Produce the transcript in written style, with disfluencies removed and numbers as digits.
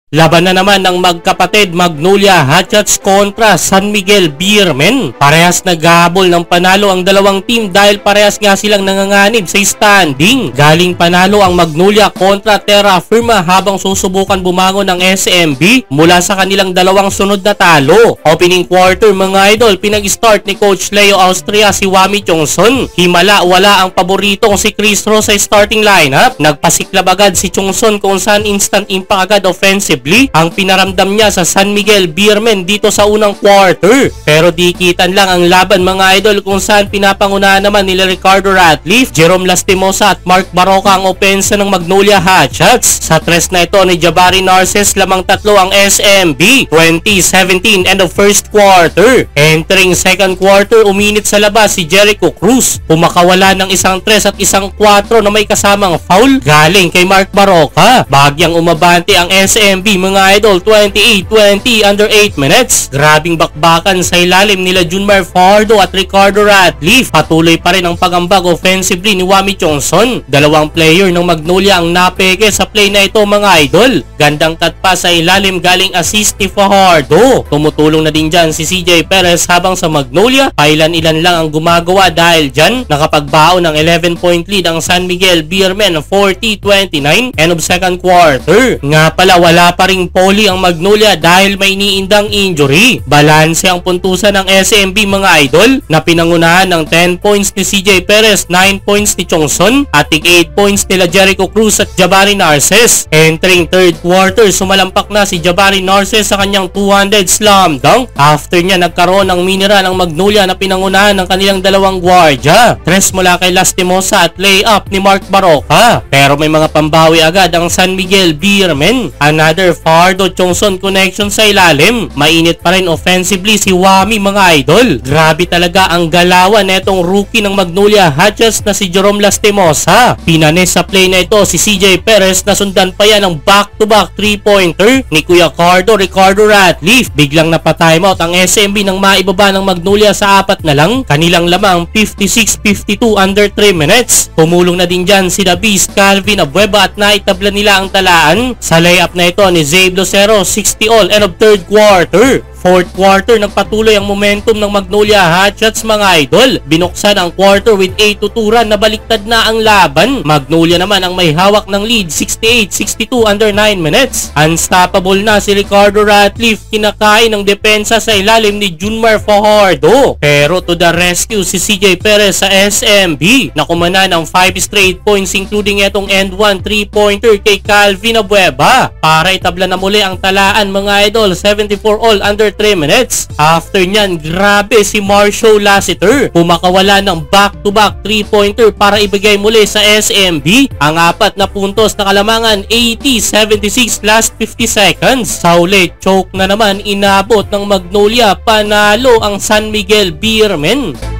Laban na naman ng magkapatid Magnolia Hotshots kontra San Miguel Beermen. Parehas naghahabol ng panalo ang dalawang team dahil parehas nga silang nanganganib sa standing. Galing panalo ang Magnolia kontra Terra Firma habang susubukan bumangon ng SMB mula sa kanilang dalawang sunod na talo. Opening quarter mga idol, pinag-start ni Coach Leo Austria si Wami Chongson. Himala wala ang paboritong si Chris Ross sa starting lineup. Nagpasiklab agad si Chongson kung saan instant impact agad offensive ang pinaramdam niya sa San Miguel Beermen dito sa unang quarter. Pero dikitan lang ang laban mga idol kung saan pinapangunahan naman nila Ricardo Ratliff, Jerome Lastimosa at Mark Baroca ang opensa ng Magnolia Hotshots. Sa tres na ito ni Jabari Narces lamang tatlo ang SMB. 2017 end of first quarter. Entering second quarter, uminit sa labas si Jericho Cruz. Pumakawala ng isang tres at isang 4 na may kasamang foul galing kay Mark Baroca. Bagyang umabante ang SMB mga idol, 28-20 under 8 minutes. Grabing bakbakan sa ilalim nila Junmar Fardo at Ricardo Ratliff. Patuloy pa rin ang pagambag offensively ni Wami Chongson. Dalawang player ng Magnolia ang napeke sa play na ito mga idol. Gandang cut pa sa ilalim galing assist ni Fajardo. Tumutulong na din dyan si CJ Perez habang sa Magnolia, pailan-ilan lang ang gumagawa dahil dyan nakapagbaon ng 11-point lead ang San Miguel Beermen 40-29 end of second quarter. Nga pala wala pa ring poli ang Magnolia dahil may iniindang injury. Balanse ang puntusan ng SMB mga idol na pinangunahan ng 10 points ni CJ Perez, 9 points ni Chongson at 8 points nila Jericho Cruz at Jabari Narces. Entering third quarter, sumalampak na si Jabari Narces sa kanyang 200 slam dunk. After niya nagkaroon ng mineral ang Magnolia na pinangunahan ng kanilang dalawang gwardya. Tres mula kay Lastimosa at layup ni Mark Baroca. Pero may mga pambawi agad ang San Miguel Beermen. Another Fardo Chongson connection sa ilalim. Mainit pa rin offensively si Wami mga idol. Grabe talaga ang galawan netong rookie ng Magnolia Hotshots na si Jerome Lastimosa. Pinanes sa play na ito si CJ Perez na sundan pa yan ng back-to-back 3-pointer ni Kuya Ricardo Ratliff. Biglang napatimeout ang SMB nang maibaba ng Magnolia sa 4 na lang. Kanilang lamang 56-52 under 3 minutes. Pumulong na din dyan si The Beast Calvin Abueva at naitabla nila ang talaan. Sa layup na ito ni Zabe Lucero, 60 all end of third quarter. Fourth quarter, nagpatuloy ang momentum ng Magnolia Hotshots mga idol. Binuksan ang quarter with 8-2 run na baliktad na ang laban. Magnolia naman ang may hawak ng lead, 68-62 under 9 minutes. Unstoppable na si Ricardo Ratliff, kinakain ng depensa sa ilalim ni Junmar Fajardo. Pero to the rescue si CJ Perez sa SMB na kumana ng 5 straight points including itong end 1 3-pointer kay Calvin Abueva para itabla na muli ang talaan mga idol, 74 all under 3 minutes. After nyan, grabe si Marshall Lassiter. Pumakawala ng back-to-back 3-pointer para ibigay muli sa SMB ang 4 na puntos na kalamangan, 80-76 last 50 seconds. Sa uli, choke na naman inabot ng Magnolia. Panalo ang San Miguel Beermen.